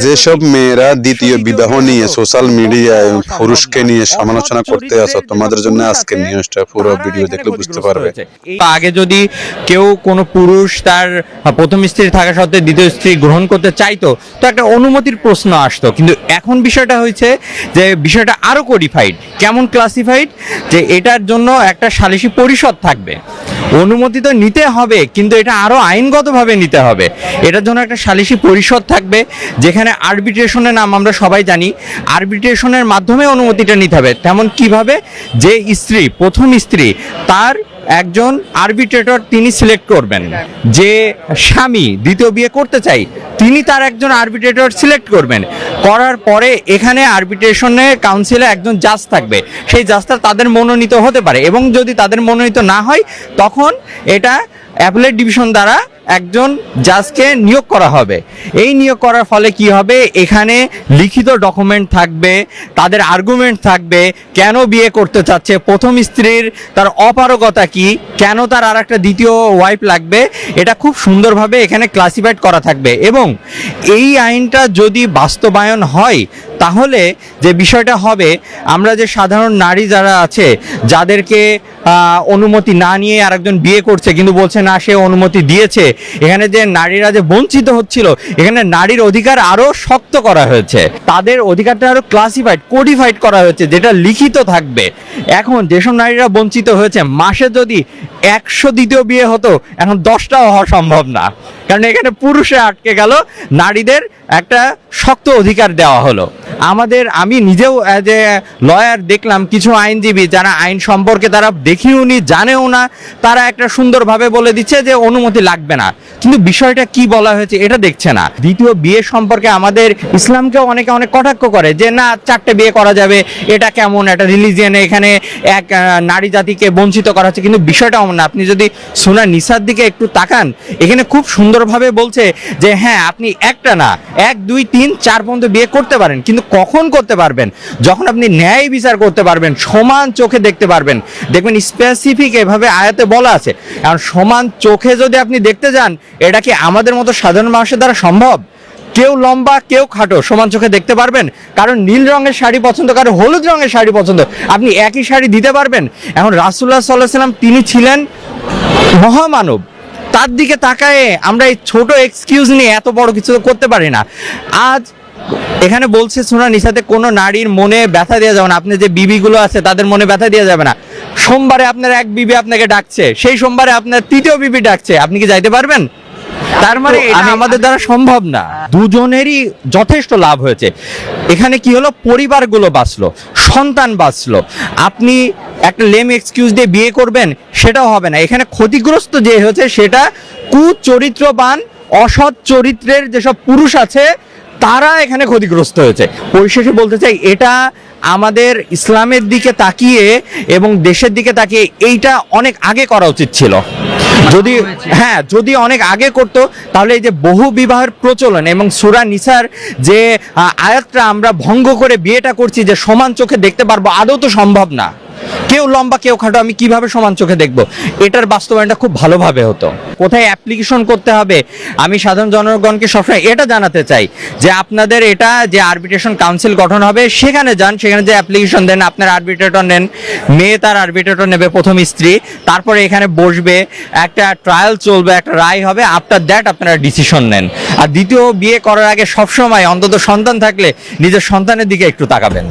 যেসব মেয়েরা দ্বিতীয় বিবাহ নিয়ে সোশ্যাল মিডিয়ায় পুরুষকে নিয়ে সমালোচনা করতে আসো, তোমাদের জন্য আজকে নিউজটা পুরো ভিডিও দেখলে বুঝতে পারবে। আগে যদি কেউ কোনো পুরুষ তার প্রথম স্ত্রী থাকা সত্ত্বেও দ্বিতীয় স্ত্রী গ্রহণ করতে চাইতো, তো একটা অনুমতির প্রশ্ন আসতো। কিন্তু এখন বিষয়টা হয়েছে যে বিষয়টা আরো কোডিফাইড। কেমন ক্লাসিফাইড? যে এটার জন্য একটা সালিসি পরিষদ থাকবে, অনুমতি তো নিতে হবে কিন্তু এটা আরো আইনগতভাবে নিতে হবে। এটার জন্য একটা সালিসি পরিষদ থাকবে যেখানে আরবিট্রেশনের নাম আমরা সবাই জানি, আরবিট্রেশনের মাধ্যমে অনুমতিটা নিতে হবে। তেমন কিভাবে? যে স্ত্রী, প্রথম স্ত্রী, তার একজন আরবিট্রেটর তিনি সিলেক্ট করবেন। যে স্বামী দ্বিতীয় বিয়ে করতে চাই, তিনি তার একজন আরবিট্রেটর সিলেক্ট করবেন। করার পরে এখানে আরবিট্রেশনে কাউন্সিলে একজন জাজ থাকবে, সেই জাজটা তাদের মনোনীত হতে পারে, এবং যদি তাদের মনোনীত না হয় তখন এটা অ্যাপেলেট ডিভিশন দ্বারা একজন জাজকে নিয়োগ করা হবে। এই নিয়োগ করার ফলে কি হবে? এখানে লিখিত ডকুমেন্ট থাকবে, তাদের আর্গুমেন্ট থাকবে, কেন বিয়ে করতে চাচ্ছে, প্রথম স্ত্রীর তার অপারগতা কি, কেন তার আর একটা দ্বিতীয় ওয়াইফ লাগবে, এটা খুব সুন্দরভাবে এখানে ক্লাসিফাইড করা থাকবে। এবং এই আইনটা যদি বাস্তবায়ন হয় তাহলে যে বিষয়টা হবে, আমরা যে সাধারণ নারী যারা আছে, যাদেরকে অনুমতি না নিয়ে আরেকজন বিয়ে করছে কিন্তু বলছে না সে অনুমতি দিয়েছে, এখানে যে নারীরা যে বঞ্চিত হচ্ছিল, এখানে নারীর অধিকার আরো শক্ত করা হয়েছে, তাদের অধিকারটা আরো ক্লাসিফাইড, কোডিফাইড করা হয়েছে, যেটা লিখিত থাকবে। এখন যেসব নারীরা বঞ্চিত হয়েছে, মাসে যদি 100 দ্বিতীয় বিয়ে হতো, এখন 10টাও হওয়া সম্ভব না, কারণ এখানে পুরুষে আটকে গেল, নারীদের একটা শক্ত অধিকার দেওয়া হলো। আমি নিজেও অ্যাজ এ লয়ার দেখলাম কিছু আইনজীবী যারা আইন সম্পর্কে তারা দেখিও নি, জানেও না, তারা একটা সুন্দরভাবে বলে দিচ্ছে যে অনুমতি লাগবে না, কিন্তু বিষয়টা কি বলা হয়েছে এটা দেখছে না। দ্বিতীয় বিয়ে সম্পর্কে আমাদের ইসলামকেও অনেকে অনেক কটাক্ষ করে যে না 4টে বিয়ে করা যাবে, এটা কেমন একটা রিলিজিয়নে এখানে এক নারী জাতিকে বঞ্চিত করা হচ্ছে, কিন্তু বিষয়টা এমন না। আপনি যদি সূরা নিসার দিকে একটু তাকান, এখানে খুব সুন্দরভাবে বলছে যে হ্যাঁ আপনি একটা না 1 2 3 4 পর্যন্ত বিয়ে করতে পারেন, কিন্তু কখন করতে পারবেন? যখন আপনি ন্যায় বিচার করতে পারবেন, সমান চোখে দেখতে পারবেন। দেখবেন স্পেসিফিক এভাবে আয়াতে বলা আছে। কারণ সমান চোখে যদি আপনি দেখতে যান, এটা কি আমাদের মতো সাধারণ মানুষের দ্বারা সম্ভব? কেউ লম্বা কেউ খাটো সমান চোখে দেখতে পারবেন? কারণ নীল রঙের শাড়ি পছন্দ, কারো হলুদ রঙের শাড়ি পছন্দ, আপনি একই শাড়ি দিতে পারবেন? এখন রাসূলুল্লাহ সাল্লাল্লাহু আলাইহি ওয়াসাল্লাম তিনি ছিলেন মহামানব, তার দিকে তাকায়ে আমরা এই ছোট এক্সকিউজ নিয়ে এত বড় কিছু করতে পারি না। আজ এখানে বলছে সূরা নিসাতে কোনো নারীর মনে ব্যথা দেওয়া যাবে না, আপনি যে বিবিগুলো আছে তাদের মনে ব্যথা দেওয়া যাবে না। সোমবারে আপনার এক বিবি আপনাকে ডাকছে, সেই সোমবারে আপনার তৃতীয় বিবি ডাকছে, আপনি কি যাইতে পারবেন? তার মানে এটা আমাদের দ্বারা সম্ভব না। দুজনেরই যথেষ্ট লাভ হয়েছে। এখানে কি হলো? পরিবারগুলো বাঁচলো, সন্তান বাঁচলো। আপনি একটা লেম এক্সকিউজ দিয়ে বিয়ে করবেন, সেটাও হবে না। এখানে ক্ষতিগ্রস্ত যে হয়েছে সেটা কুচরিত্রবান, অসৎ চরিত্রের যেসব পুরুষ আছে তারা এখানে ক্ষতিগ্রস্ত হয়েছে। পরিশেষে বলতে চাই, এটা আমাদের ইসলামের দিকে তাকিয়ে এবং দেশের দিকে তাকিয়ে এইটা অনেক আগে করা উচিত ছিল। যদি অনেক আগে করতো তাহলে এই যে বহু বিবাহের প্রচলন এবং সূরা নিসার যে আয়াতটা আমরা ভঙ্গ করে বিয়েটা করছি যে সমান চোখে দেখতে পারবো, আদৌ তো সম্ভব না। কেউ লম্বা কেউ খাটো, আমি কিভাবে সমান চোখে দেখবো? এটার বাস্তবায়নটা খুব ভালোভাবে হতো। কোথায় অ্যাপ্লিকেশন করতে হবে, আমি সাধারণ জনগণকে সবসময় এটা জানাতে চাই যে আপনাদের এটা যে আরবিট্রেশন কাউন্সিল গঠন হবে সেখানে যান, সেখানে যে অ্যাপ্লিকেশন দেন, আপনার আরবিট্রেটর নেন, মেয়ে তার আরবিট্রেটর নেবে প্রথম স্ত্রী, তারপরে এখানে বসবে, একটা ট্রায়াল চলবে, একটা রায় হবে, আফটার দ্যাট আপনারা ডিসিশন নেন। আর দ্বিতীয় বিয়ে করার আগে সবসময় অন্তত সন্তান থাকলে নিজের সন্তানের দিকে একটু তাকাবেন।